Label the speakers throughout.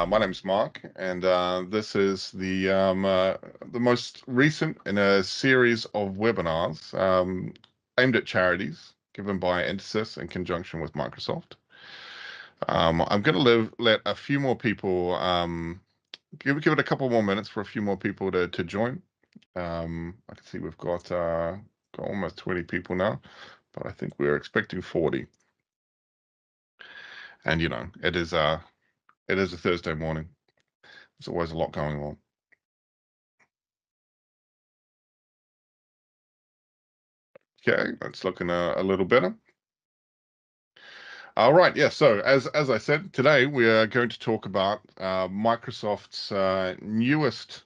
Speaker 1: My name's Mark, and this is the most recent in a series of webinars aimed at charities given by Intersys in conjunction with Microsoft. I'm going to let a few more people give it a couple more minutes for a few more people to join. I can see we've got almost 20 people now, but I think we're expecting 40. And it is a Thursday morning. There's always a lot going on. Okay, that's looking a little better. All right, yeah. So as I said, today we are going to talk about Microsoft's newest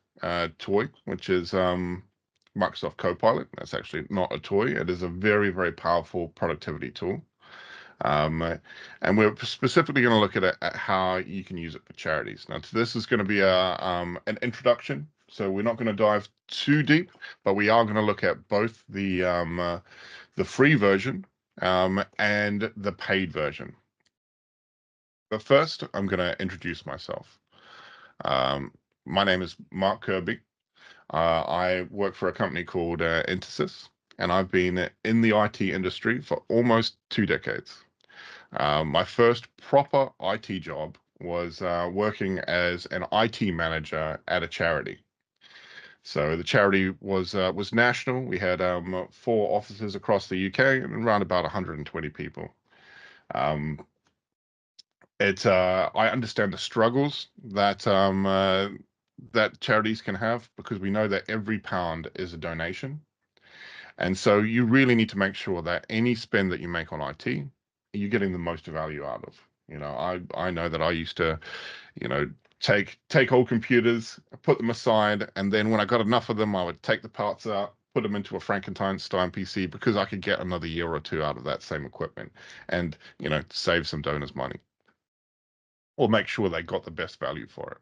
Speaker 1: toy, which is Microsoft Copilot. That's actually not a toy. It is a very, very powerful productivity tool. And we're specifically going to look at how you can use it for charities. Now, this is going to be an introduction, so we're not going to dive too deep, but we are going to look at both the free version and the paid version. But first, I'm going to introduce myself. My name is Mark Kirby. I work for a company called Intersys, and I've been in the IT industry for almost 2 decades. My first proper IT job was working as an IT manager at a charity. So the charity was national. We had 4 offices across the UK and around about 120 people. I understand the struggles that that charities can have, because we know that every pound is a donation. And so you really need to make sure that any spend that you make on IT, you're getting the most value out of. I know that I used to, take old computers, put them aside, and then when I got enough of them, I would take the parts out, put them into a Frankenstein PC, because I could get another year or 2 out of that same equipment and, save some donors money, or make sure they got the best value for it.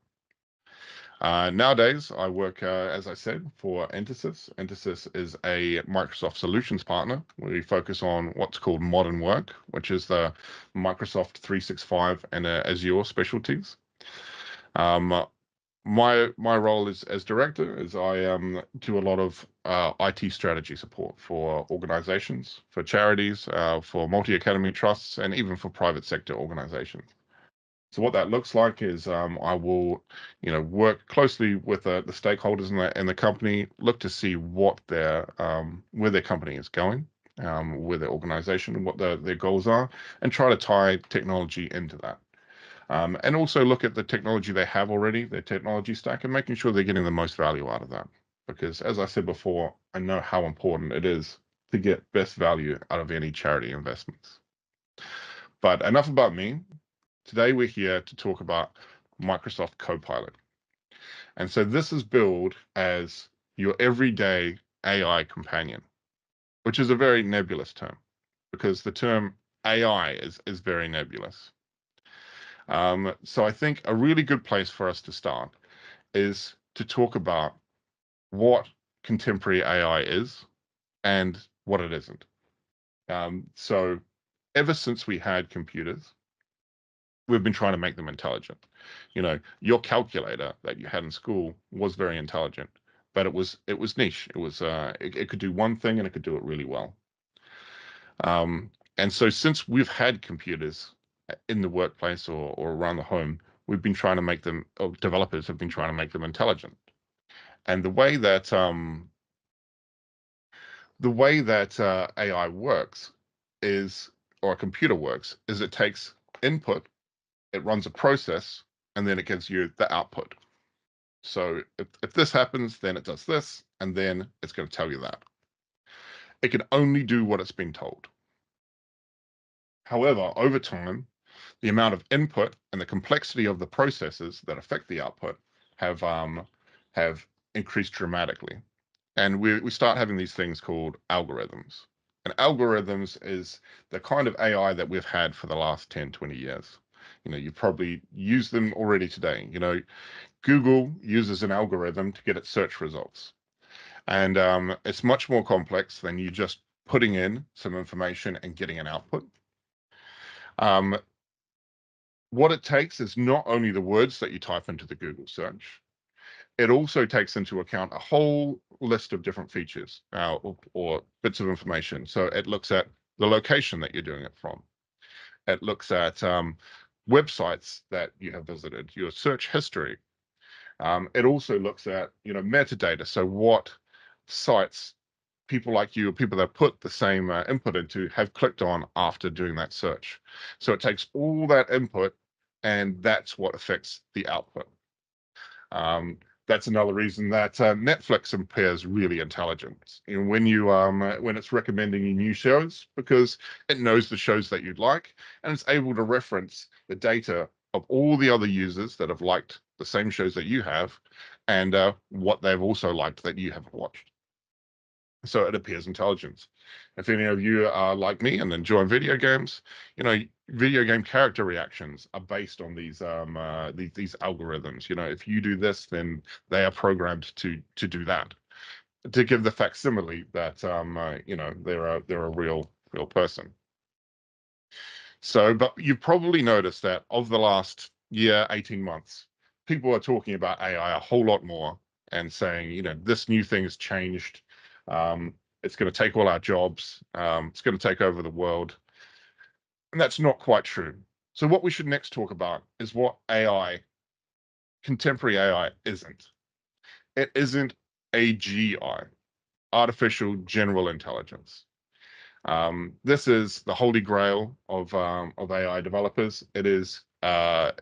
Speaker 1: Nowadays, I work, as I said, for Intersys. Intersys is a Microsoft solutions partner. We focus on what's called modern work, which is the Microsoft 365 and Azure specialties. My role as director is I do a lot of IT strategy support for organizations, for charities, for multi-academy trusts, and even for private sector organizations. So what that looks like is I will, work closely with the stakeholders in the company, look to see what where their company is going, where their organization, what their goals are, and try to tie technology into that. And also look at the technology they have already, their technology stack, and making sure they're getting the most value out of that. Because as I said before, I know how important it is to get best value out of any charity investments. But enough about me. Today we're here to talk about Microsoft Copilot. And so this is billed as your everyday AI companion, which is a very nebulous term, because the term AI is very nebulous. So I think a really good place for us to start is to talk about what contemporary AI is and what it isn't. So ever since we had computers, we've been trying to make them intelligent. Your calculator that you had in school was very intelligent, but it was niche. It was it could do one thing and it could do it really well. And so since we've had computers in the workplace or around the home, we've been trying to make them, or developers have been trying to make them intelligent. And the way that AI works is, or a computer works, is it takes input, it runs a process, and then it gives you the output. So if this happens, then it does this, and then it's going to tell you that. It can only do what it's been told. However, over time, the amount of input and the complexity of the processes that affect the output have increased dramatically. And we start having these things called algorithms. And algorithms is the kind of AI that we've had for the last 10, 20 years. You probably use them already today. Google uses an algorithm to get its search results. And it's much more complex than you just putting in some information and getting an output. what it takes is not only the words that you type into the Google search, it also takes into account a whole list of different features or bits of information. So it looks at the location that you're doing it from. It looks at websites that you have visited, your search history. It also looks at, metadata. So what sites people like you or people that put the same input into have clicked on after doing that search. So it takes all that input, and that's what affects the output. That's another reason that Netflix appears really intelligent. When it's recommending you new shows, because it knows the shows that you'd like, and it's able to reference the data of all the other users that have liked the same shows that you have, and what they've also liked that you haven't watched. So it appears intelligent. If any of you are like me and enjoy video games, video game character reactions are based on these algorithms. If you do this, then they are programmed to do that, to give the facsimile that they're a real person. So, but you've probably noticed that of the last year, 18 months, people are talking about AI a whole lot more and saying, this new thing has changed. It's going to take all our jobs. It's going to take over the world. And that's not quite true. So what we should next talk about is what contemporary AI isn't. It isn't AGI, artificial general intelligence. This is the holy grail of AI developers. It is AI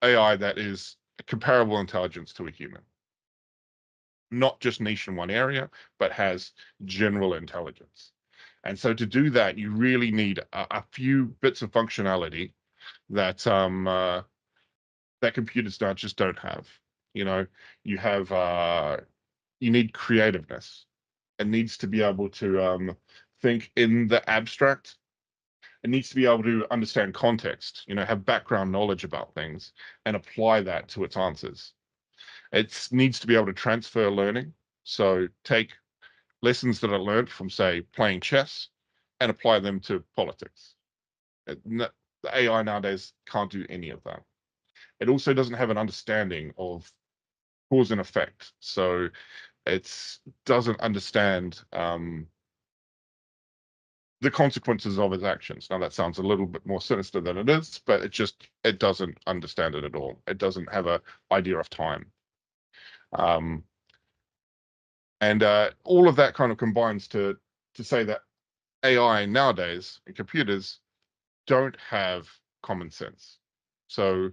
Speaker 1: that is comparable intelligence to a human, not just niche in one area, but has general intelligence. And so to do that, you really need a few bits of functionality that that computers just don't have. You have you need creativeness. It needs to be able to think in the abstract. It needs to be able to understand context, have background knowledge about things and apply that to its answers. It needs to be able to transfer learning. So take lessons that are learned from, say, playing chess and apply them to politics. The AI nowadays can't do any of that. It also doesn't have an understanding of cause and effect. So it doesn't understand the consequences of its actions. Now, that sounds a little bit more sinister than it is, but it doesn't understand it at all. It doesn't have an idea of time. And all of that kind of combines to say that AI nowadays and computers don't have common sense. So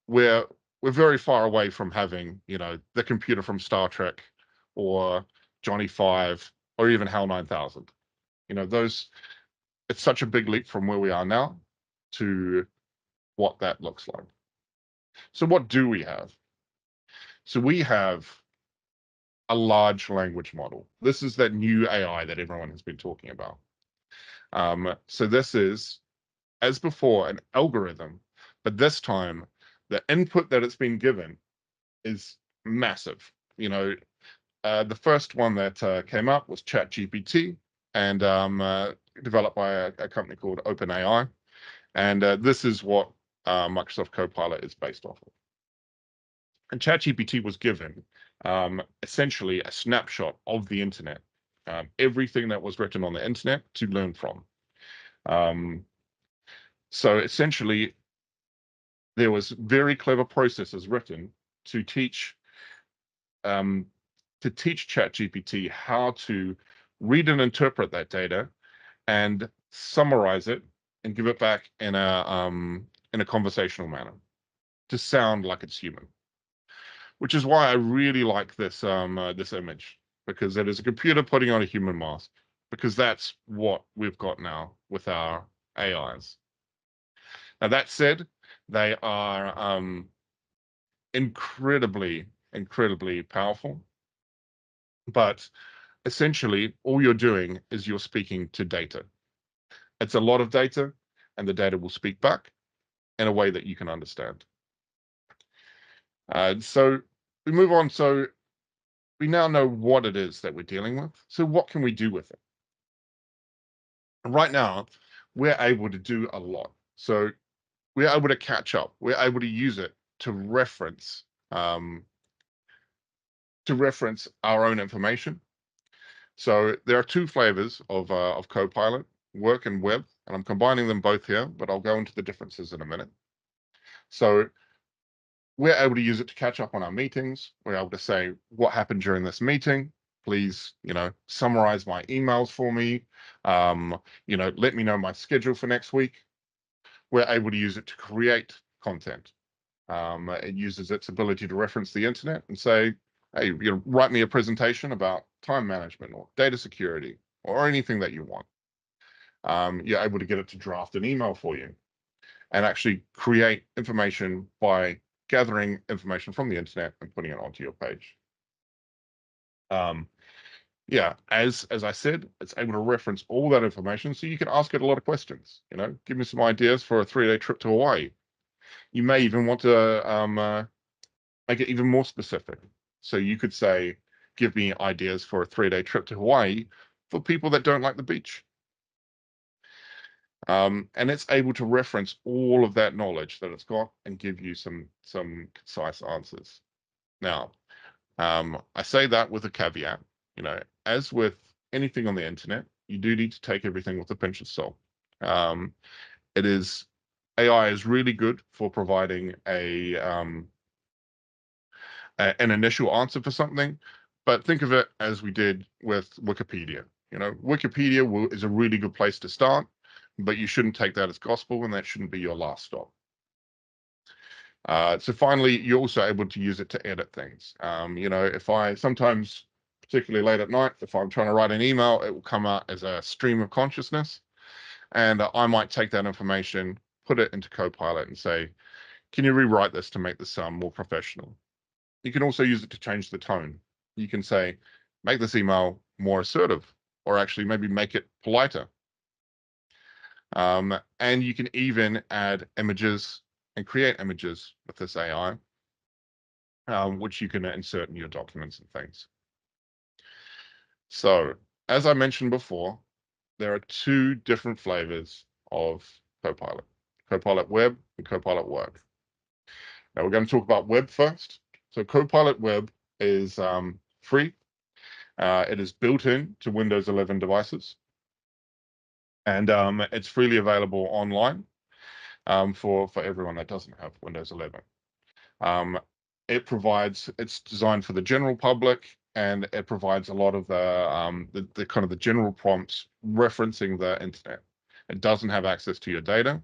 Speaker 1: we're very far away from having, the computer from Star Trek or Johnny Five or even HAL 9000. It's such a big leap from where we are now to what that looks like. So what do we have? So we have a large language model. This is that new AI that everyone has been talking about. So this is, as before, an algorithm, but this time the input that it's been given is massive. The first one that came up was ChatGPT, and developed by a company called OpenAI. And this is what Microsoft Copilot is based off of. And ChatGPT was given essentially a snapshot of the internet, everything that was written on the internet to learn from. So essentially, there was very clever processes written to teach ChatGPT how to read and interpret that data and summarize it and give it back in a conversational manner to sound like it's human. Which is why I really like this image, because it is a computer putting on a human mask, because that's what we've got now with our AIs. Now that said, they are incredibly powerful, but essentially all you're doing is you're speaking to data. It's a lot of data, and the data will speak back in a way that you can understand. So we move on. So we now know what it is that we're dealing with. So what can we do with it? Right now, we're able to do a lot. So we're able to catch up. We're able to use it to reference our own information. So there are two flavors of Copilot, work and web, and I'm combining them both here, but I'll go into the differences in a minute. So we're able to use it to catch up on our meetings. We're able to say what happened during this meeting. Please, summarize my emails for me. Let me know my schedule for next week. We're able to use it to create content. It uses its ability to reference the internet and say, hey, write me a presentation about time management or data security or anything that you want. You're able to get it to draft an email for you and actually create information by gathering information from the internet and putting it onto your page. As I said, it's able to reference all that information, so you can ask it a lot of questions. Give me some ideas for a 3-day trip to Hawaii. You may even want to make it even more specific. So you could say, give me ideas for a 3-day trip to Hawaii for people that don't like the beach. And it's able to reference all of that knowledge that it's got and give you some concise answers. Now, I say that with a caveat. As with anything on the internet, you do need to take everything with a pinch of salt. AI is really good for providing an initial answer for something, but think of it as we did with Wikipedia. Wikipedia is a really good place to start, but you shouldn't take that as gospel, and that shouldn't be your last stop. So finally, you're also able to use it to edit things. If I sometimes, particularly late at night, if I'm trying to write an email, it will come out as a stream of consciousness. And I might take that information, put it into Copilot and say, can you rewrite this to make this sound more professional? You can also use it to change the tone. You can say, make this email more assertive, or actually maybe make it politer. And you can even add images and create images with this AI, which you can insert in your documents and things. So, as I mentioned before, there are two different flavors of Copilot, Copilot Web and Copilot Work. Now, we're going to talk about Web first. So Copilot Web is free. It is built in to Windows 11 devices. And it's freely available online for everyone that doesn't have Windows 11. It's designed for the general public, and it provides a lot of the kind of the general prompts referencing the internet. It doesn't have access to your data,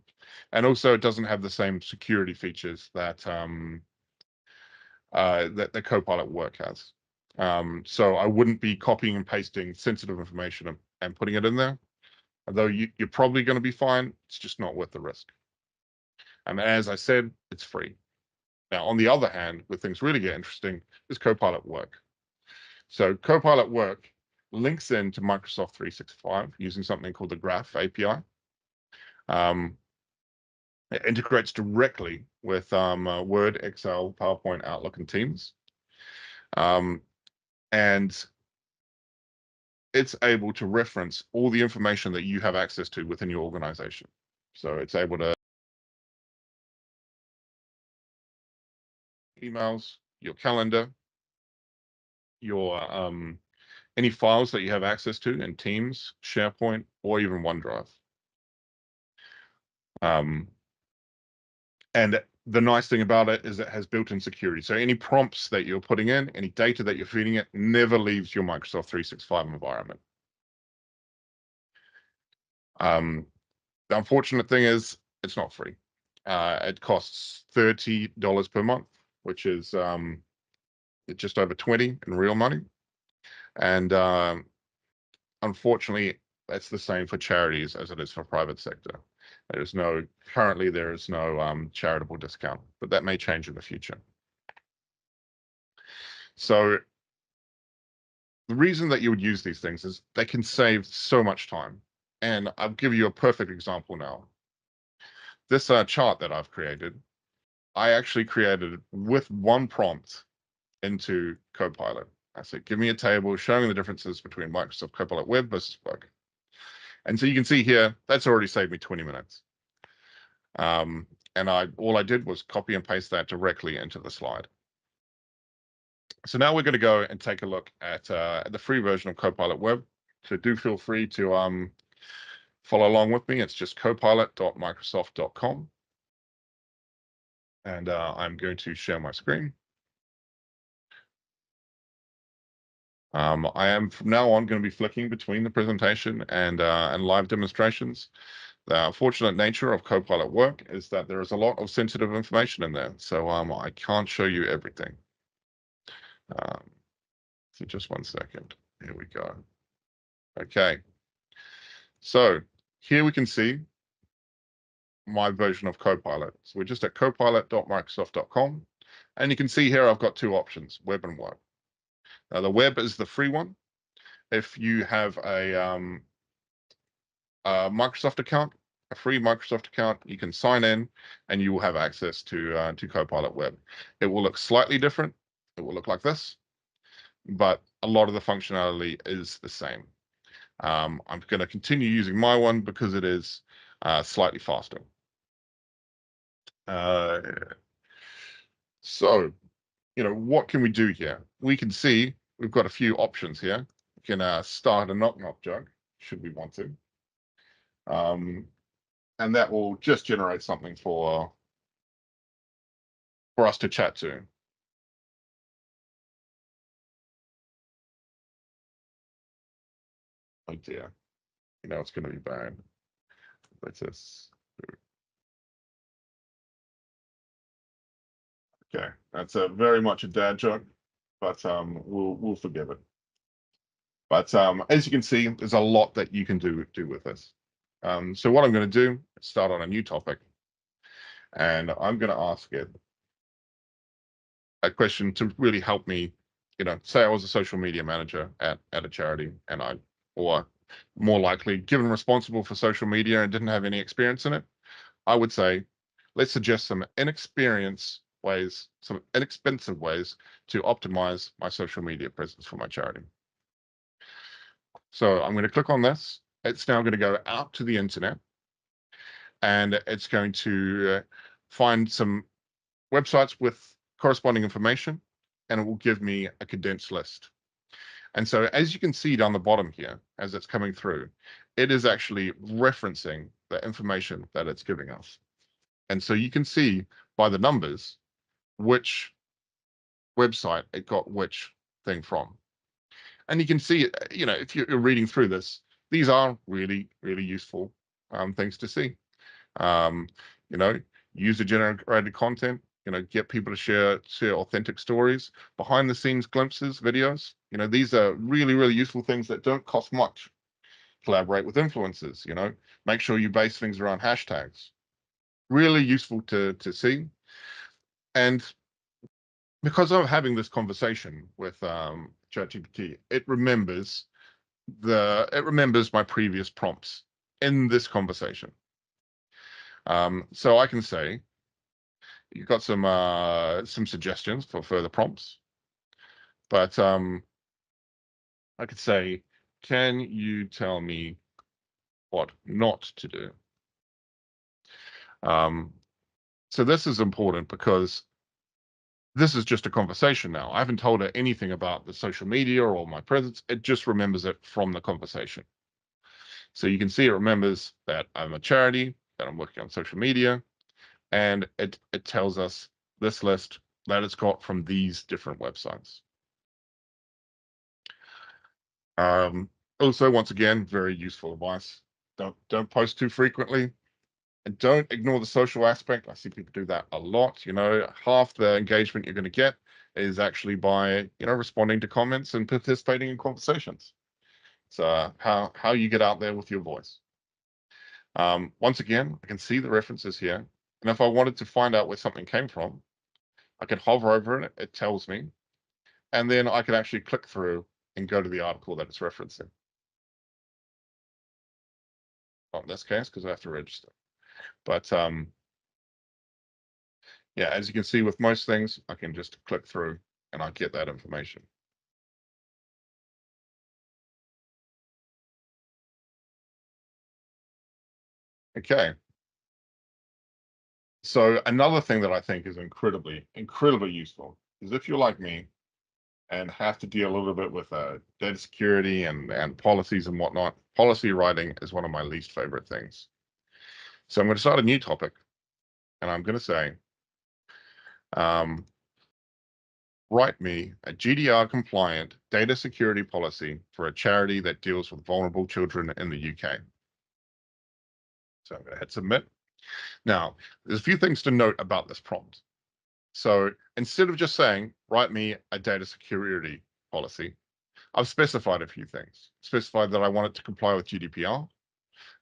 Speaker 1: and also it doesn't have the same security features that the Copilot Work has. So I wouldn't be copying and pasting sensitive information and putting it in there. Although you're probably going to be fine, it's just not worth the risk. And as I said, it's free. Now, on the other hand, where things really get interesting is Copilot Work. So Copilot Work links into Microsoft 365 using something called the Graph API. It integrates directly with Word, Excel, PowerPoint, Outlook, and Teams. And it's able to reference all the information that you have access to within your organization. So it's able to emails, your calendar, your any files that you have access to in Teams, SharePoint, or even OneDrive. And the nice thing about it is it has built-in security. So any prompts that you're putting in, any data that you're feeding it, never leaves your Microsoft 365 environment. The unfortunate thing is it's not free. It costs $30 per month, which is just over 20 in real money. And unfortunately, that's the same for charities as it is for private sector. Currently there is no charitable discount, but that may change in the future. So the reason that you would use these things is they can save so much time. And I'll give you a perfect example now. This chart that I've created, I actually created with one prompt into Copilot. I said, give me a table showing the differences between Microsoft Copilot Web versus Work. And so you can see here, that's already saved me 20 minutes. And all I did was copy and paste that directly into the slide. So now we're going to go and take a look at the free version of Copilot Web. So do feel free to follow along with me. It's just copilot.microsoft.com. And I'm going to share my screen. I am from now on going to be flicking between the presentation and live demonstrations. The unfortunate nature of Copilot work is that there is a lot of sensitive information in there, so I can't show you everything. So just one second. Here we go. Okay. So here we can see my version of Copilot. So we're just at copilot.microsoft.com, and you can see here I've got two options: web and work. Now the web is the free one. If you have a Microsoft account, a free Microsoft account, you can sign in and you will have access to Copilot Web. It will look slightly different. It will look like this, but a lot of the functionality is the same. I'm going to continue using my one because it is slightly faster. So, what can we do here? We can see we've got a few options here. We can start a knock-knock joke, should we want to. And that will just generate something for us to chat to. Oh dear, it's going to be bad. Let's just. Okay, that's very much a dad joke, but we'll forgive it. But as you can see, there's a lot that you can do with this. So what I'm going to do is start on a new topic, and I'm going to ask it a question to really help me. Say I was a social media manager at a charity, and or more likely, given responsible for social media and didn't have any experience in it, I would say, let's suggest some inexpensive ways to optimize my social media presence for my charity. So I'm going to click on this. It's now going to go out to the internet, and it's going to find some websites with corresponding information, and it will give me a condensed list. And so as you can see down the bottom here, as it's coming through, it is actually referencing the information that it's giving us. And so you can see by the numbers which website it got which thing from. And you can see, if you're reading through this, these are really, really useful things to see. Um, you know, user-generated content, get people to share authentic stories, behind-the-scenes glimpses, videos. These are really, really useful things that don't cost much. Collaborate with influencers, make sure you base things around hashtags. Really useful to see. And because I'm having this conversation with ChatGPT, it remembers my previous prompts in this conversation. So I can say, you've got some suggestions for further prompts, but I could say, can you tell me what not to do? So this is important because this is just a conversation now. I haven't told her anything about the social media or my presence. It just remembers it from the conversation. So you can see it remembers that I'm a charity, that I'm working on social media, and it tells us this list that it's got from these different websites. Also, once again, very useful advice. Don't post too frequently. And don't ignore the social aspect. I see people do that a lot. Half the engagement you're going to get is actually by, responding to comments and participating in conversations. So how you get out there with your voice. Once again, I can see the references here. And if I wanted to find out where something came from, I can hover over it. It tells me. And then I can actually click through and go to the article that it's referencing. Not in this case, because I have to register. But yeah, as you can see with most things, I can just click through and I get that information. Okay. So another thing that I think is incredibly useful is if you're like me and have to deal a little bit with data security and policies and whatnot, policy writing is one of my least favorite things. So I'm going to start a new topic, and I'm going to say, um, write me a GDPR compliant data security policy for a charity that deals with vulnerable children in the UK. So I'm going to hit submit. Now, there's a few things to note about this prompt. So instead of just saying, write me a data security policy, I've specified a few things. Specified that I want it to comply with GDPR.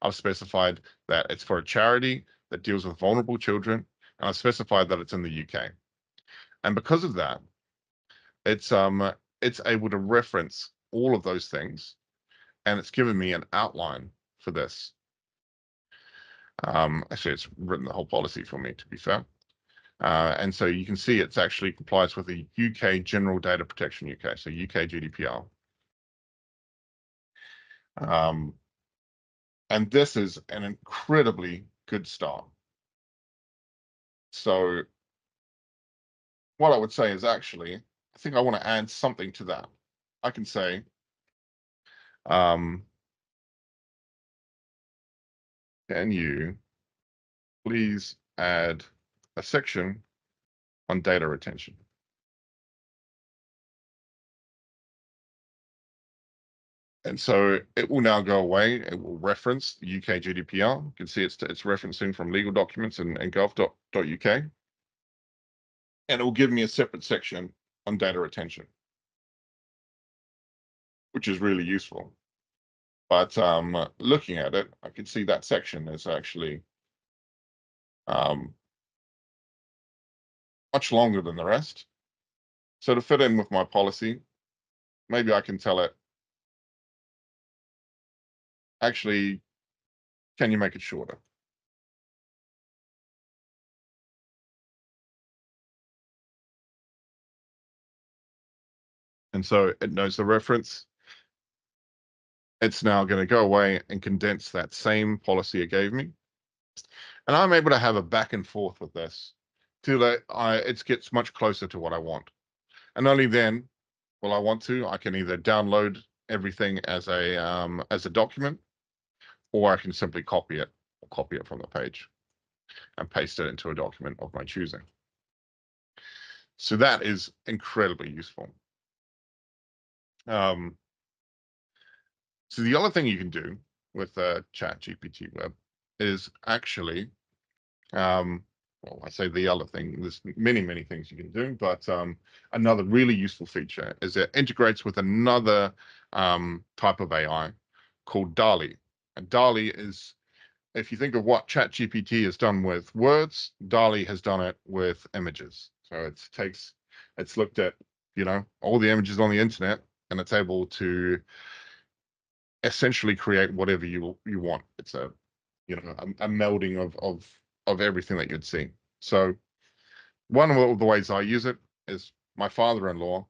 Speaker 1: I've specified that it's for a charity that deals with vulnerable children, and I've specified that it's in the UK. And because of that, it's able to reference all of those things, and it's given me an outline for this. Actually, it's written the whole policy for me, to be fair. And so you can see it's actually complies with the UK General Data Protection UK, so UK GDPR. And this is an incredibly good start. So what I would say is actually, I think I want to add something to that. I can say, can you please add a section on data retention? And so it will now go away. It will reference the UK GDPR. You can see it's referencing from legal documents and gov.uk. And it will give me a separate section on data retention, which is really useful. But looking at it, I can see that section is actually much longer than the rest. So to fit in with my policy, maybe I can tell it, actually, can you make it shorter? And so it knows the reference. It's now going to go away and condense that same policy it gave me. And I'm able to have a back and forth with this till it gets much closer to what I want. And only then will I want to, I can either download everything as a document, or I can simply copy it from the page and paste it into a document of my choosing. So that is incredibly useful. So the other thing you can do with ChatGPT Web is actually, well, I say the other thing, there's many things you can do, but another really useful feature is it integrates with another type of AI called DALL-E. And DALL-E is, if you think of what ChatGPT has done with words, DALL-E has done it with images. So it's looked at, all the images on the internet, and it's able to essentially create whatever you want. It's a melding of everything that you'd see. So one of the ways I use it is my father-in-law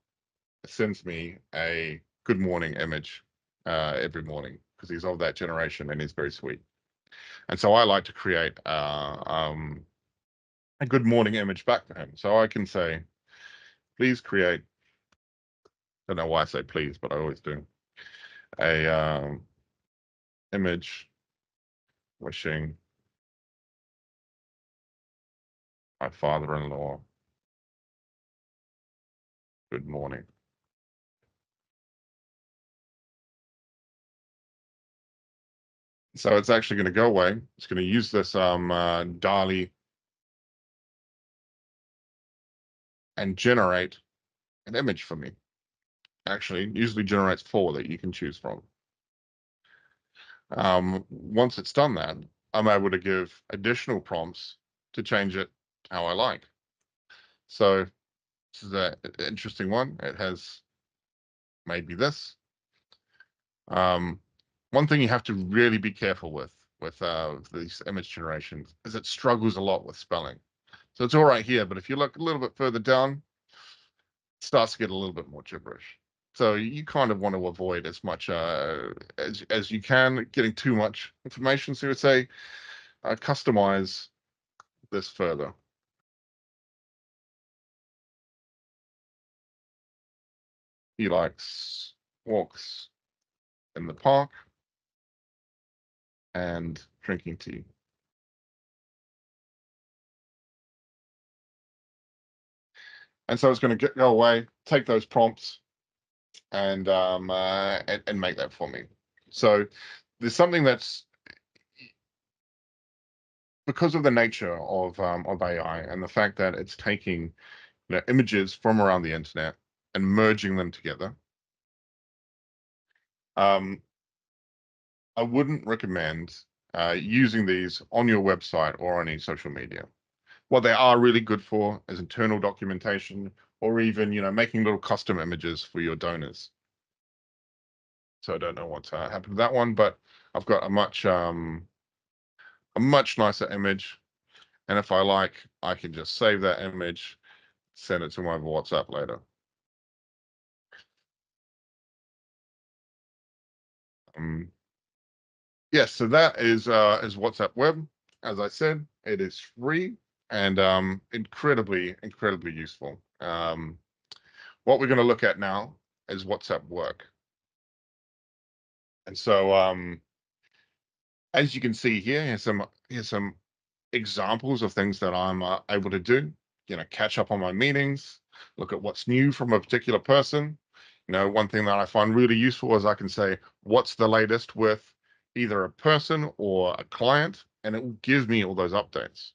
Speaker 1: sends me a good morning image every morning because he's of that generation and he's very sweet. And so I like to create a good morning image back to him. So I can say, please create, I don't know why I say please, but I always do, a image wishing my father-in-law good morning. So it's actually going to go away. It's going to use this DALL-E and generate an image for me. Actually, usually generates 4 that you can choose from. Once it's done that, I'm able to give additional prompts to change it how I like. So this is an interesting one. It has maybe this. One thing you have to really be careful with these image generations is it struggles a lot with spelling. So it's all right here, but if you look a little bit further down, it starts to get a little bit more gibberish. So you kind of want to avoid as much as you can getting too much information. So you would say customize this further. He likes walks in the park and drinking tea. And so it's going to go away, take those prompts, and make that for me. So there's something that's, because of the nature of AI and the fact that it's taking images from around the internet and merging them together. I wouldn't recommend using these on your website or on any social media. What they are really good for is internal documentation, or even making little custom images for your donors. So I don't know what's happened to that one, but I've got a much nicer image, and if I like, I can just save that image, send it to my WhatsApp later. Yes, so that is WhatsApp Web. As I said, it is free and incredibly useful. What we're going to look at now is WhatsApp Work. And so as you can see here, here's some examples of things that I'm able to do. Catch up on my meetings, look at what's new from a particular person. One thing that I find really useful is I can say, what's the latest with either a person or a client, and it will give me all those updates.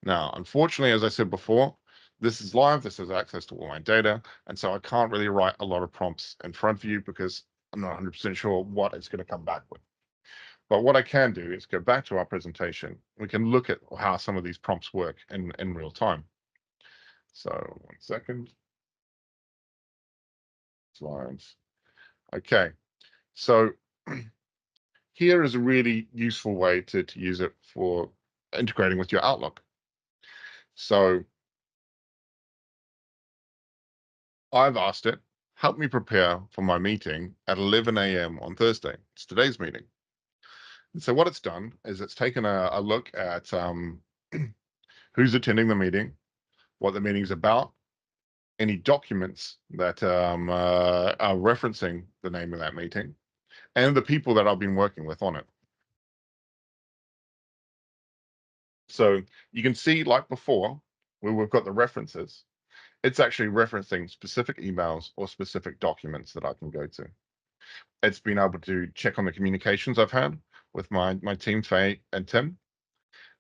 Speaker 1: Now, unfortunately, as I said before, this is live, this has access to all my data, and so I can't really write a lot of prompts in front of you because I'm not 100% sure what it's going to come back with. But what I can do is go back to our presentation. We can look at how some of these prompts work in real time. So 1 second. Slides. Okay. So here is a really useful way to use it for integrating with your Outlook. So I've asked it, help me prepare for my meeting at 11 a.m. on Thursday. It's today's meeting. And so what it's done is it's taken a look at who's attending the meeting, what the meeting's about, any documents that are referencing the name of that meeting, and the people that I've been working with on it. So you can see, like before, where we've got the references, it's actually referencing specific emails or specific documents that I can go to. It's been able to check on the communications I've had with my team, Faye and Tim,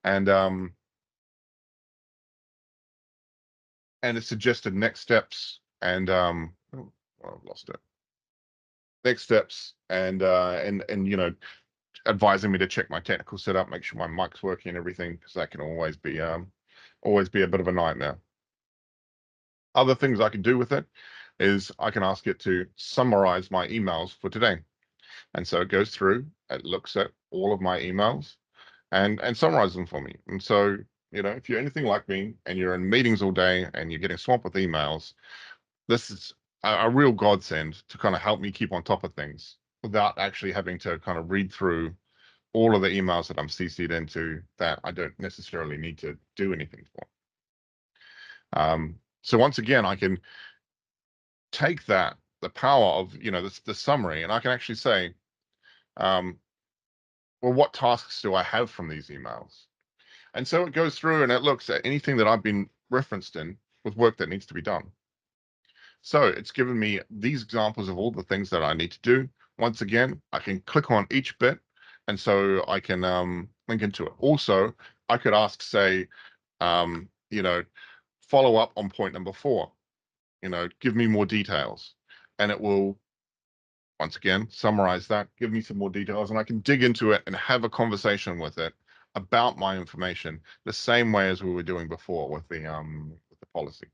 Speaker 1: and it suggested next steps and oh, I've lost it. Next steps and advising me to check my technical setup, make sure my mic's working and everything, because that can always be a bit of a nightmare. Other things I can do with it is I can ask it to summarize my emails for today. And so it goes through, it looks at all of my emails and summarizes them for me. And so, if you're anything like me and you're in meetings all day and you're getting swamped with emails, this is a real godsend to kind of help me keep on top of things without actually having to kind of read through all of the emails that I'm CC'd into that I don't necessarily need to do anything for. So once again, I can take the power of the summary, and I can actually say, well, what tasks do I have from these emails? And so it goes through and it looks at anything that I've been referenced in with work that needs to be done. So it's given me these examples of all the things that I need to do. Once again, I can click on each bit, and so I can link into it. Also, I could ask, say, follow up on point number 4. Give me more details, and it will once again summarize that, give me some more details, and I can dig into it and have a conversation with it about my information the same way as we were doing before with the policy.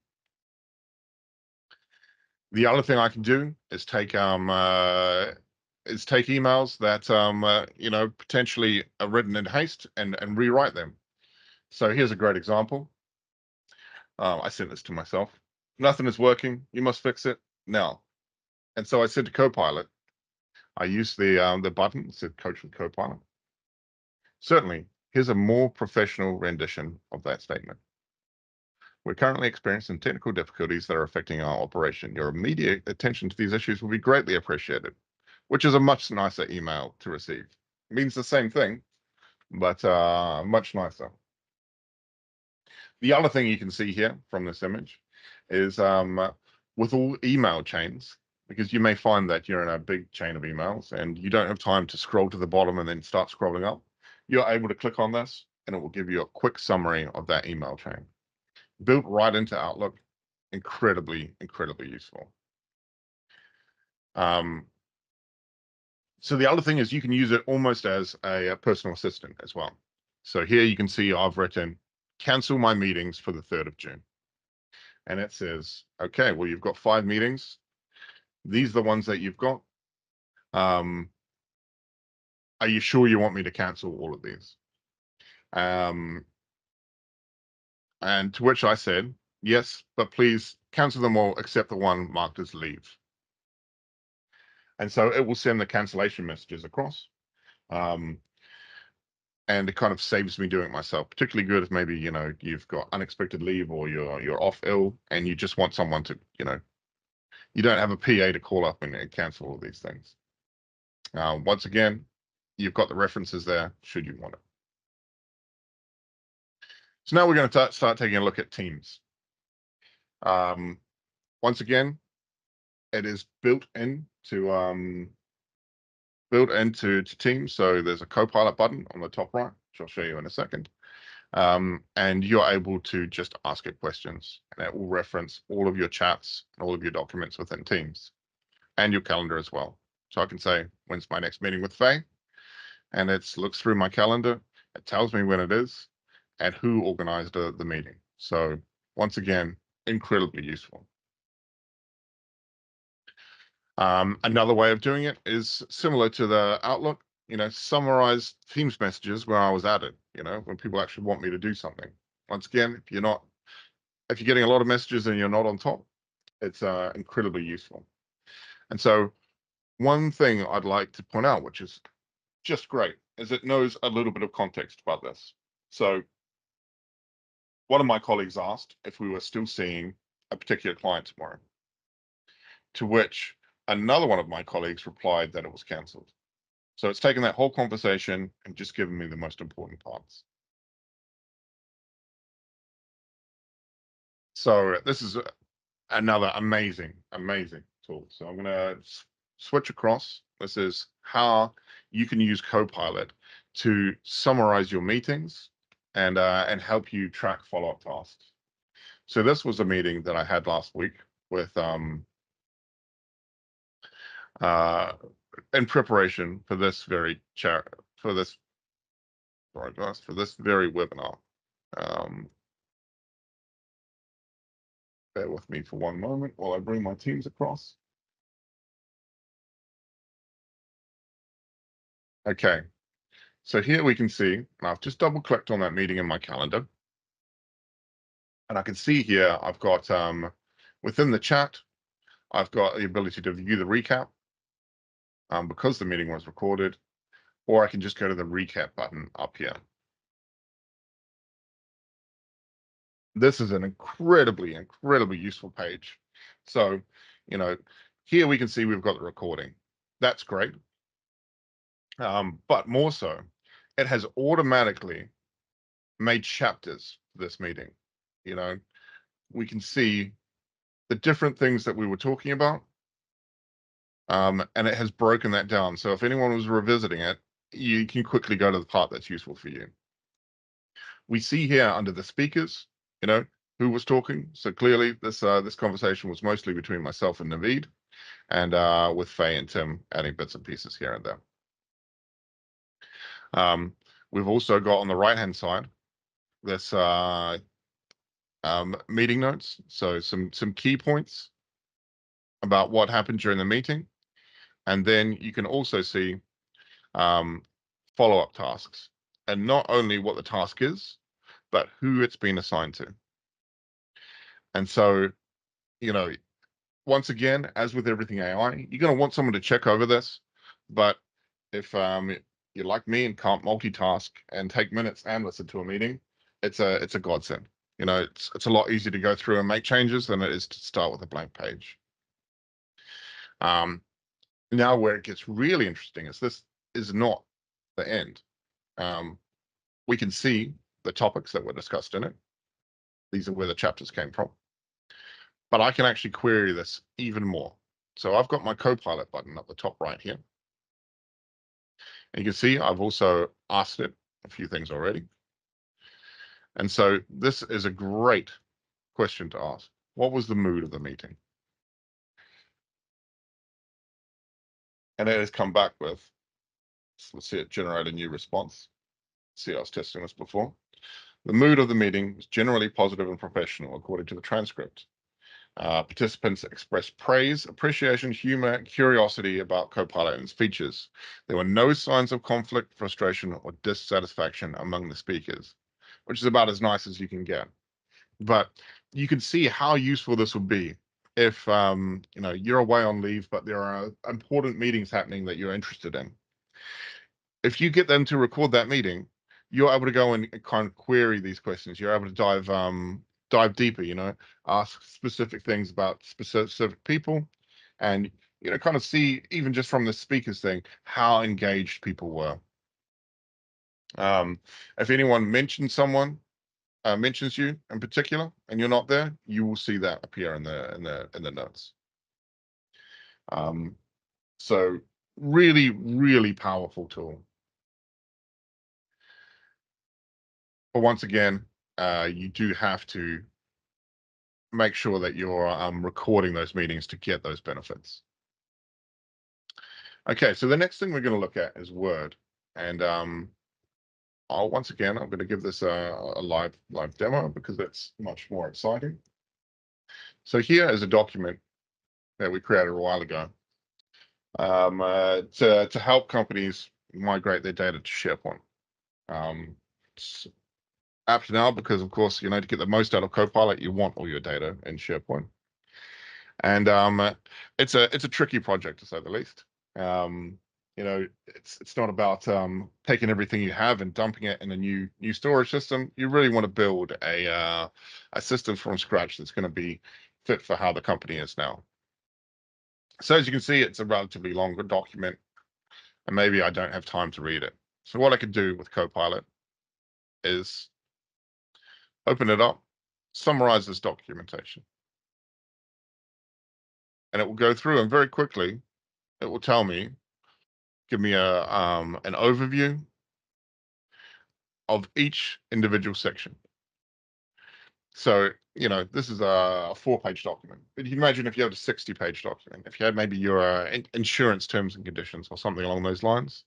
Speaker 1: The other thing I can do is take emails that potentially are written in haste and rewrite them. So here's a great example. I sent this to myself. Nothing is working. You must fix it now. And so I said to Copilot, I used the button that said Coach with Copilot. Certainly, Here's a more professional rendition of that statement. We're currently experiencing technical difficulties that are affecting our operation. Your immediate attention to these issues will be greatly appreciated, which is a much nicer email to receive. It means the same thing, but much nicer. The other thing you can see here from this image is with all email chains, because you may find that you're in a big chain of emails and you don't have time to scroll to the bottom and then start scrolling up, you're able to click on this and it will give you a quick summary of that email chain. Built right into Outlook, incredibly, incredibly useful. So the other thing is you can use it almost as a personal assistant as well. So here you can see I've written, cancel my meetings for the 3rd of June. And it says, okay, well, you've got 5 meetings. These are the ones that you've got. Are you sure you want me to cancel all of these? And to which I said, yes, but please cancel them all except the one marked as leave. And so it will send the cancellation messages across. And it kind of saves me doing it myself. Particularly good if maybe, you've got unexpected leave or you're off ill and you just want someone to, you don't have a PA to call up and cancel all these things. Once again, you've got the references there should you want it. So now we're going to start taking a look at Teams. Once again, it is built into Teams. So there's a Copilot button on the top right, which I'll show you in a second. And you're able to just ask it questions, and it will reference all of your chats and all of your documents within Teams and your calendar as well. So I can say, when's my next meeting with Faye? And it looks through my calendar. It tells me when it is and who organized the meeting. So once again, incredibly useful. Another way of doing it is similar to the Outlook, summarize Teams messages where I was added, when people actually want me to do something. Once again, if you're getting a lot of messages and you're not on top, it's incredibly useful. And so one thing I'd like to point out, which is just great, is it knows a little bit of context about this. So one of my colleagues asked if we were still seeing a particular client tomorrow, to which another one of my colleagues replied that it was cancelled. So it's taken that whole conversation and just given me the most important parts. So this is another amazing, amazing tool. So I'm going to switch across. This is how you can use Copilot to summarize your meetings and help you track follow-up tasks. So this was a meeting that I had last week with in preparation for this very very webinar. Bear with me for one moment while I bring my Teams across. Okay, so here we can see, and I've just double clicked on that meeting in my calendar. And I can see here, I've got within the chat, I've got the ability to view the recap because the meeting was recorded, or I can just go to the recap button up here. This is an incredibly, incredibly useful page. So, here we can see we've got the recording. That's great. But more so, it has automatically made chapters for this meeting. We can see the different things that we were talking about. And it has broken that down. So if anyone was revisiting it, you can quickly go to the part that's useful for you. We see here under the speakers, who was talking. So clearly this conversation was mostly between myself and Naveed, and with Faye and Tim adding bits and pieces here and there. We've also got on the right-hand side this meeting notes. So some key points about what happened during the meeting. And then you can also see follow-up tasks, and not only what the task is, but who it's been assigned to. And so, once again, as with everything AI, you're going to want someone to check over this. But if you're like me and can't multitask and take minutes and listen to a meeting, it's a godsend. You know, it's a lot easier to go through and make changes than it is to start with a blank page. Now where it gets really interesting is this is not the end. We can see the topics that were discussed in it. These are where the chapters came from. But I can actually query this even more. So I've got my Copilot button up the top right here. And you can see I've also asked it a few things already. And so this is a great question to ask. What was the mood of the meeting? And it has come back with, so let's see it generate a new response. See, I was testing this before. The mood of the meeting was generally positive and professional, according to the transcript. Participants expressed praise, appreciation, humor, curiosity about Copilot and its features. There were no signs of conflict, frustration, or dissatisfaction among the speakers, which is about as nice as you can get. But you can see how useful this would be if you know, you're away on leave, but there are important meetings happening that you're interested in. If you get them to record that meeting, you're able to go and kind of query these questions. You're able to dive deeper, you know, ask specific things about specific people, and you know, kind of see even just from the speakers thing how engaged people were. If anyone mentions mentions you in particular, and you're not there, you will see that appear in the notes. So really powerful tool. But once again, you do have to make sure that you're recording those meetings to get those benefits. Okay, so the next thing we're going to look at is Word, and once again I'm going to give this a live demo because it's much more exciting. So here is a document that we created a while ago to help companies migrate their data to SharePoint. It's apt now because, of course, you know, to get the most out of Copilot, you want all your data in SharePoint. And it's a tricky project, to say the least. You know, it's not about taking everything you have and dumping it in a new storage system. You really want to build a system from scratch that's going to be fit for how the company is now. So as you can see, it's a relatively longer document, and maybe I don't have time to read it. So what I could do with Copilot is open it up, summarize this documentation, and it will go through and very quickly it will tell me, give me an overview of each individual section. So, you know, this is a 4-page document, but you can imagine if you have a 60-page document, if you had maybe your insurance terms and conditions or something along those lines,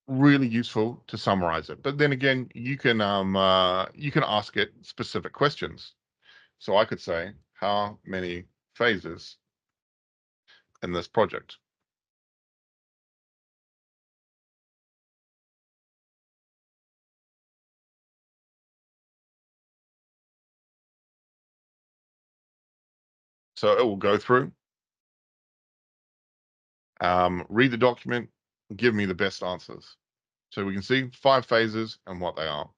Speaker 1: really useful to summarize it. But then again, you can ask it specific questions. So I could say, how many phases in this project? So it will go through, read the document, give me the best answers. So we can see 5 phases and what they are.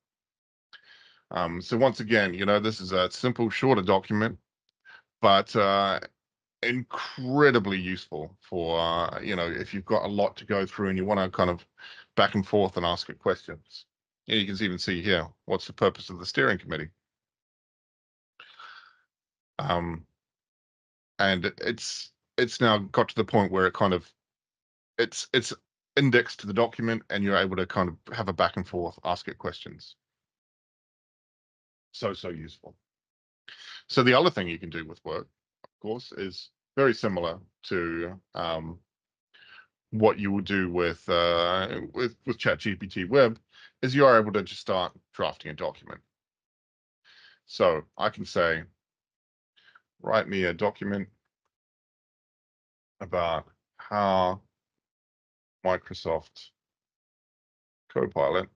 Speaker 1: So once again, you know, this is a simple, shorter document, but incredibly useful for, you know, if you've got a lot to go through and you want to kind of back and forth and ask it questions. And you can even see here, what's the purpose of the steering committee? And it's now got to the point where it kind of, it's indexed to the document and you're able to kind of have a back and forth, ask it questions. So useful. So the other thing you can do with Work, of course, is very similar to what you will do with ChatGPT Web, is you are able to just start drafting a document. So I can say, write me a document about how Microsoft Copilot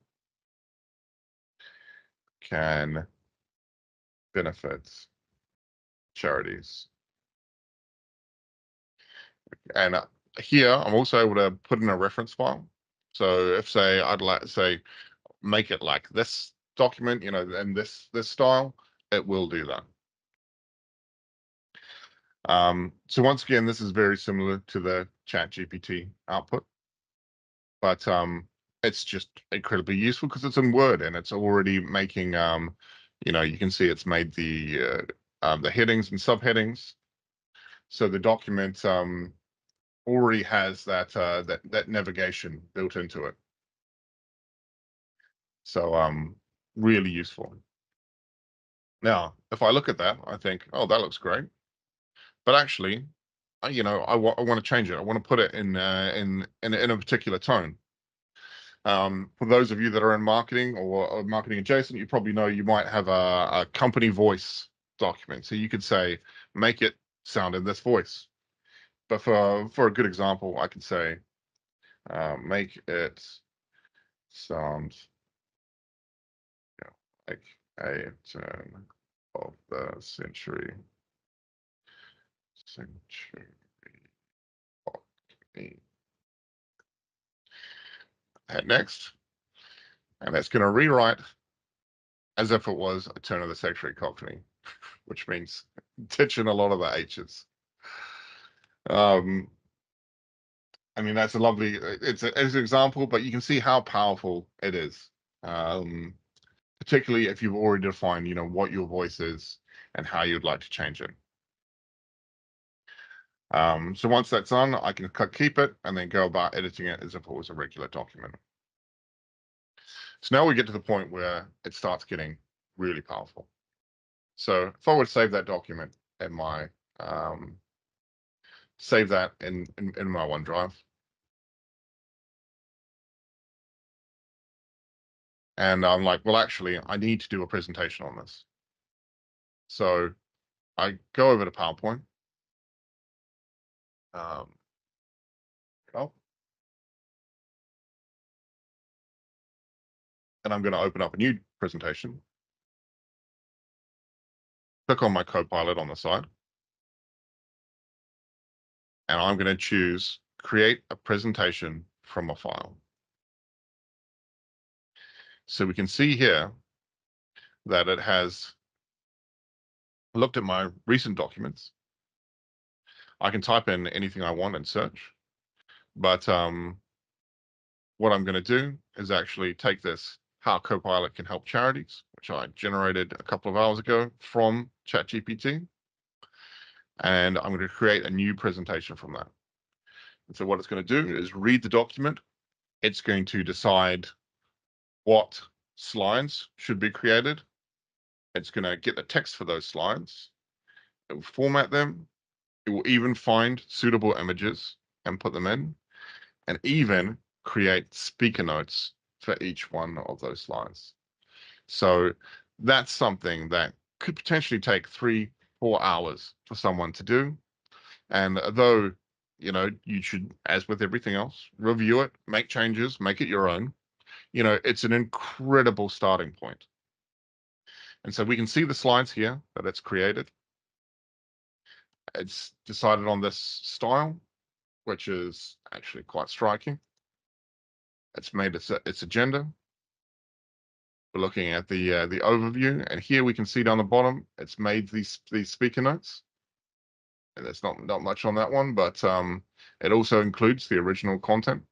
Speaker 1: can benefit charities. And here, I'm also able to put in a reference file. So if say I'd like to say make it like this document, in this style, it will do that. So once again, this is very similar to the ChatGPT output, but it's just incredibly useful because it's in Word and it's already making you can see it's made the headings and subheadings. So the document already has that navigation built into it. So really useful. Now, if I look at that, I think, oh, that looks great. But actually, I want to change it. I want to put it in a particular tone. For those of you that are in marketing or marketing adjacent, you probably know you might have a company voice document. So you could say, make it sound in this voice. But for a good example, I could say, make it sound like a turn of the century. Hit next. And that's going to rewrite as if it was a turn of the century Cockney, which means ditching a lot of the H's. I mean, that's a lovely, it's an example, but you can see how powerful it is. Particularly if you've already defined, what your voice is and how you'd like to change it. So once that's done, I can keep it and then go about editing it as if it was a regular document. So now we get to the point where it starts getting really powerful. So if I would save that document in my save that in my OneDrive, and I'm like, well, actually, I need to do a presentation on this. So I go over to PowerPoint. Oh, and I'm going to open up a new presentation. Click on my Copilot on the side. And I'm going to choose create a presentation from a file. So we can see here that it has looked at my recent documents. I can type in anything I want and search, but what I'm going to do is actually take this how Copilot can help charities, which I generated a couple of hours ago from ChatGPT, and I'm going to create a new presentation from that. And so what it's going to do is read the document. It's going to decide what slides should be created. It's going to get the text for those slides. It will format them. It will even find suitable images and put them in, and even create speaker notes for each one of those slides. So that's something that could potentially take 3-4 hours for someone to do. And though, you should, as with everything else, review it, make changes, make it your own. It's an incredible starting point. And so we can see the slides here that it's created. It's decided on this style, which is actually quite striking. It's made its agenda. We're looking at the overview, and here we can see down the bottom, it's made these speaker notes. And there's not much on that one, but it also includes the original content.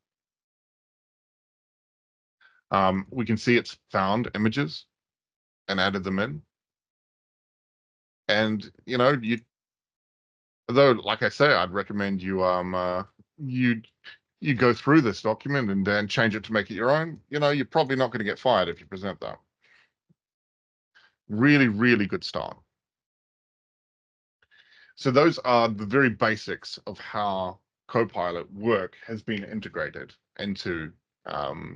Speaker 1: We can see it's found images and added them in. And although, like I say, I'd recommend you you go through this document and then change it to make it your own. You're probably not going to get fired if you present that. Really, really good start. So those are the very basics of how Copilot work has been integrated into the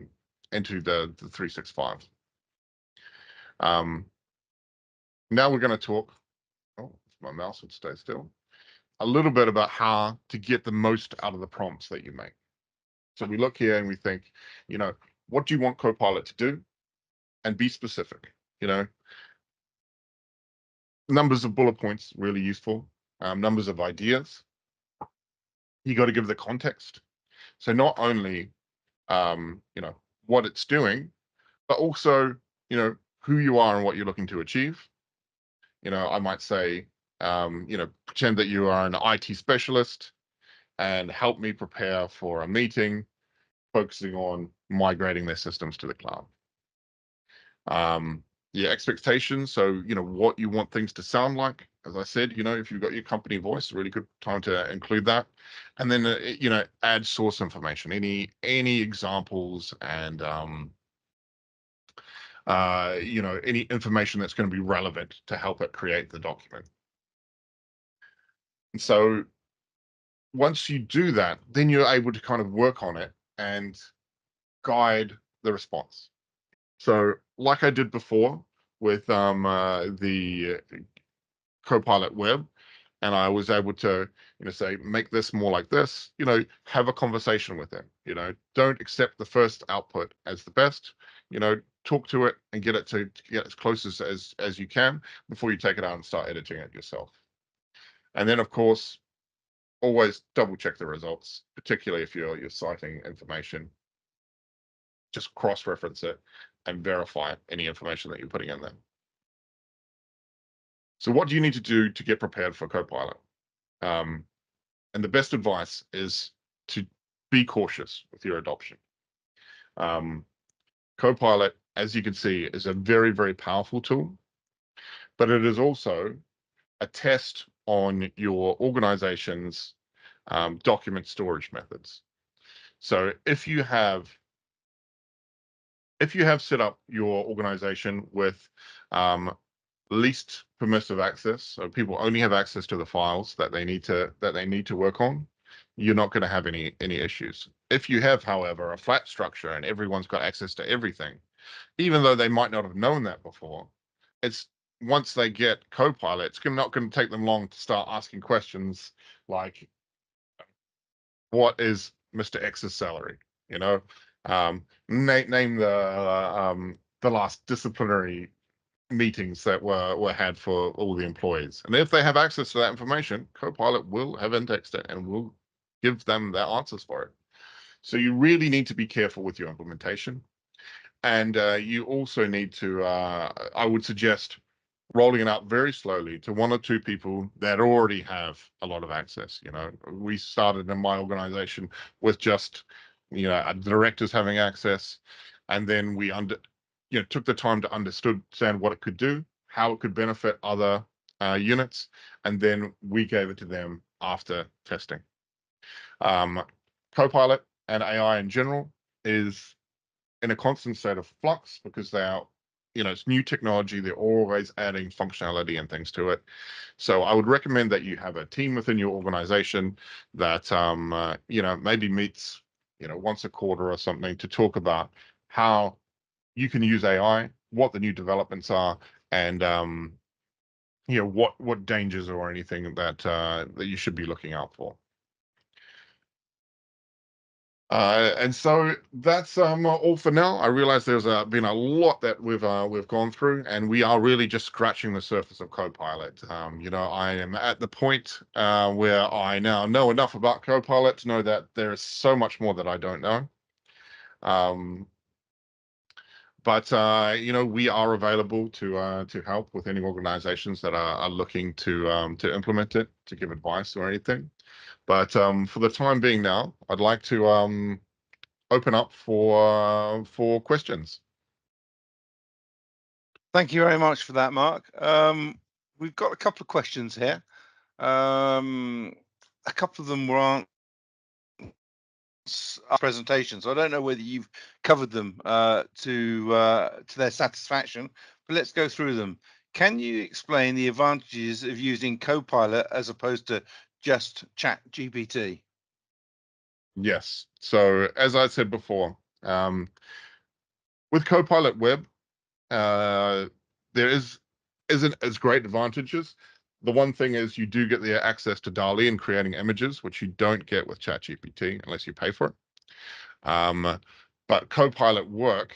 Speaker 1: 365. Now we're going to talk. Oh, if my mouse would stay still. A little bit about how to get the most out of the prompts that you make. So we look here and we think, what do you want Copilot to do? And be specific. Numbers of bullet points, really useful. Numbers of ideas. you got to give the context. So not only what it's doing, but also who you are and what you're looking to achieve. I might say, pretend that you are an IT specialist and help me prepare for a meeting focusing on migrating their systems to the cloud. Your expectations, so what you want things to sound like. As I said, if you've got your company voice, really good time to include that. And then add source information, any examples, and any information that's going to be relevant to help it create the document. And so once you do that, then you're able to kind of work on it and guide the response. So like I did before with the Copilot web, and I was able to say, make this more like this, have a conversation with them. Don't accept the first output as the best. Talk to it and get it to get as close as you can before you take it out and start editing it yourself. And then, of course, always double check the results, particularly if you're citing information. Just cross-reference it and verify any information that you're putting in there. So what do you need to do to get prepared for Copilot? And the best advice is to be cautious with your adoption. Copilot, as you can see, is a very, very powerful tool, but it is also a test on your organization's document storage methods. So if you have set up your organization with least permissive access, so people only have access to the files that they need to work on, you're not going to have any issues. If you have, however, a flat structure and everyone's got access to everything, even though they might not have known that before, it's once they get Copilot, it's not going to take them long to start asking questions like, what is Mr. X's salary? Name the last disciplinary meetings that were had for all the employees. And if they have access to that information, Copilot will have indexed it and will give them their answers for it. So you really need to be careful with your implementation. And you also need to, I would suggest, rolling it out very slowly to 1 or 2 people that already have a lot of access. We started in my organization with just, directors having access, and then we took the time to understand what it could do, how it could benefit other units, and then we gave it to them after testing. Copilot and AI in general is in a constant state of flux because they are, it's new technology. They're always adding functionality and things to it. So I would recommend that you have a team within your organization that, maybe meets, once a quarter or something to talk about how you can use AI, what the new developments are, and, what dangers or anything that you should be looking out for. And so that's all for now. I realize there's been a lot that we've gone through, and we are really just scratching the surface of Copilot. I am at the point where I now know enough about Copilot to know that there is so much more that I don't know. But we are available to help with any organizations that are looking to implement it, to give advice or anything. But for the time being now, I'd like to open up for questions.
Speaker 2: Thank you very much for that, Mark. We've got a couple of questions here. A couple of them were presentations. I don't know whether you've covered them to their satisfaction, but let's go through them. Can you explain the advantages of using Copilot as opposed to just ChatGPT?
Speaker 1: Yes. So as I said before, with Copilot Web, there isn't as great advantages. The one thing is you do get the access to DALL-E and creating images, which you don't get with ChatGPT unless you pay for it. But Copilot Work,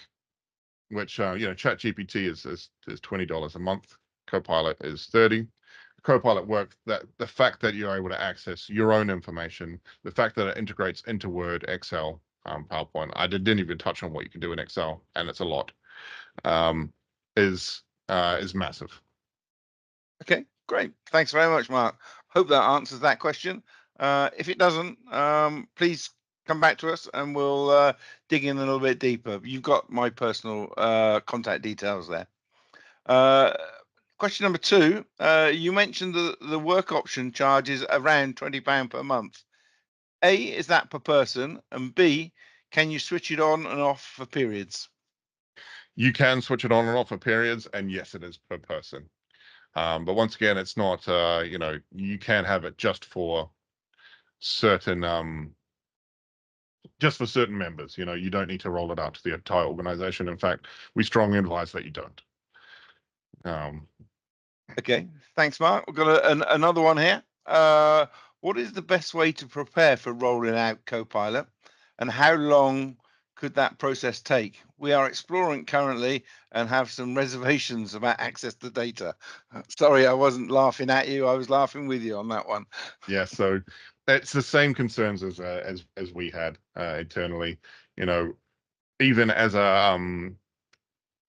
Speaker 1: which ChatGPT is $20 a month, Copilot is $30. Copilot work, that the fact that you're able to access your own information, the fact that it integrates into Word, Excel, PowerPoint. I didn't even touch on what you can do in Excel, and it's a lot. Is massive.
Speaker 2: Okay, great. Thanks very much, Mark. Hope that answers that question. If it doesn't, please come back to us and we'll dig in a little bit deeper. You've got my personal contact details there. Question number 2, you mentioned the work option charges around £20 per month. A, is that per person? And B, can you switch it on and off for periods?
Speaker 1: You can switch it on and off for periods, and yes, it is per person. But once again, it's not, you can have it just for certain members. You don't need to roll it out to the entire organization. In fact, we strongly advise that you don't.
Speaker 2: Okay, thanks, Mark. We've got another one here. What is the best way to prepare for rolling out Copilot, and how long could that process take? We are exploring currently and have some reservations about access to data. Sorry, I wasn't laughing at you. I was laughing with you on that one.
Speaker 1: Yeah, so it's the same concerns as we had internally. Even as a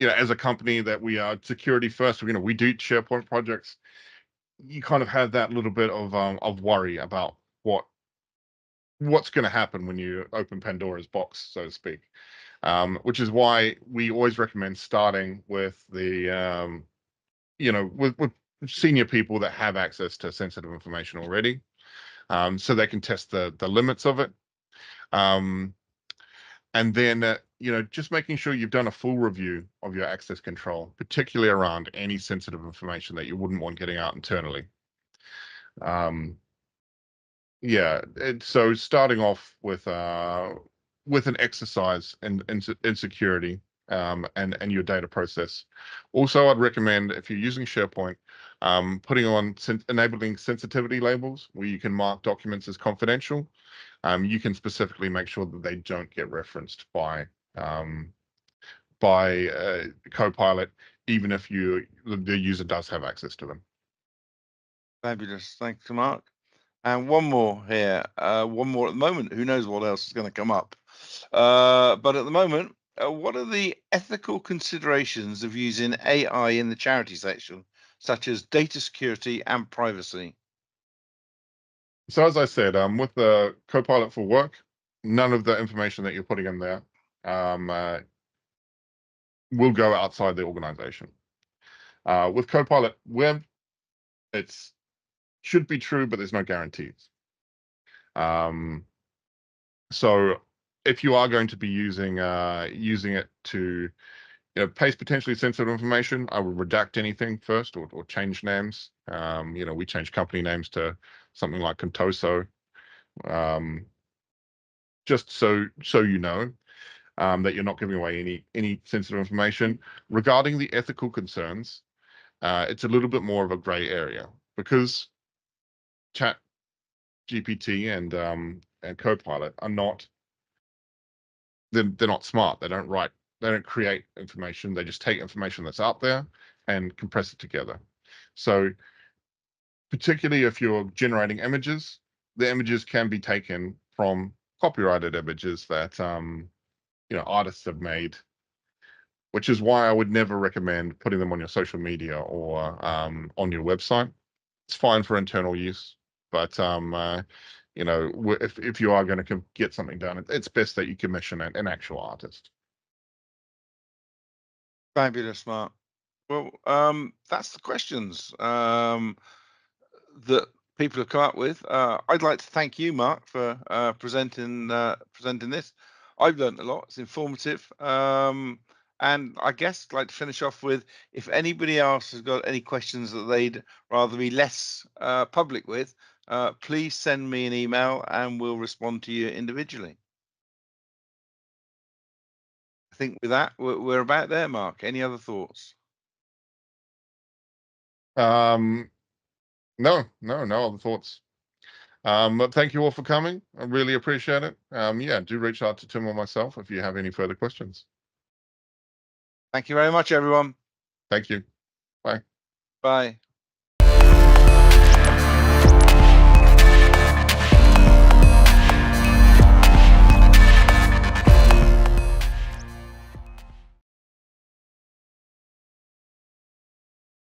Speaker 1: as a company that we are security first, we do SharePoint projects. You kind of have that little bit of worry about what's going to happen when you open Pandora's box, so to speak. Which is why we always recommend starting with the with senior people that have access to sensitive information already, so they can test the limits of it. And then, just making sure you've done a full review of your access control, particularly around any sensitive information that you wouldn't want getting out internally. So starting off with an exercise in security and your data process. Also, I'd recommend, if you're using SharePoint, putting on enabling sensitivity labels where you can mark documents as confidential. You can specifically make sure that they don't get referenced by Copilot, even if the user does have access to them.
Speaker 2: Fabulous. Thanks, Mark. And one more here, one more at the moment. Who knows what else is going to come up? But at the moment, what are the ethical considerations of using AI in the charity section, such as data security and privacy?
Speaker 1: So as I said, with the Copilot for Work, none of the information that you're putting in there will go outside the organization. With Copilot Web, it's should be true, but there's no guarantees. So if you are going to be using it to paste potentially sensitive information, I would redact anything first, or change names. We change company names to something like Contoso, just so you know that you're not giving away any sensitive information. Regarding the ethical concerns, it's a little bit more of a gray area, because Chat GPT and Copilot are not they're not smart. They don't create information. They just take information that's out there and compress it together. So particularly if you're generating images, the images can be taken from copyrighted images that artists have made, which is why I would never recommend putting them on your social media or on your website. It's fine for internal use, but if you are going to get something done, it's best that you commission an actual artist.
Speaker 2: Fabulous, Mark. Well, that's the questions that people have come up with. I'd like to thank you, Mark, for presenting this. I've learned a lot. It's informative. And I guess I'd like to finish off with, if anybody else has got any questions that they'd rather be less public with, please send me an email and we'll respond to you individually. I think with that, we're about there, Mark. Any other thoughts?
Speaker 1: No other thoughts. But thank you all for coming. I really appreciate it. Do reach out to Tim or myself if you have any further questions.
Speaker 2: Thank you very much, everyone.
Speaker 1: Thank you. Bye.
Speaker 2: Bye.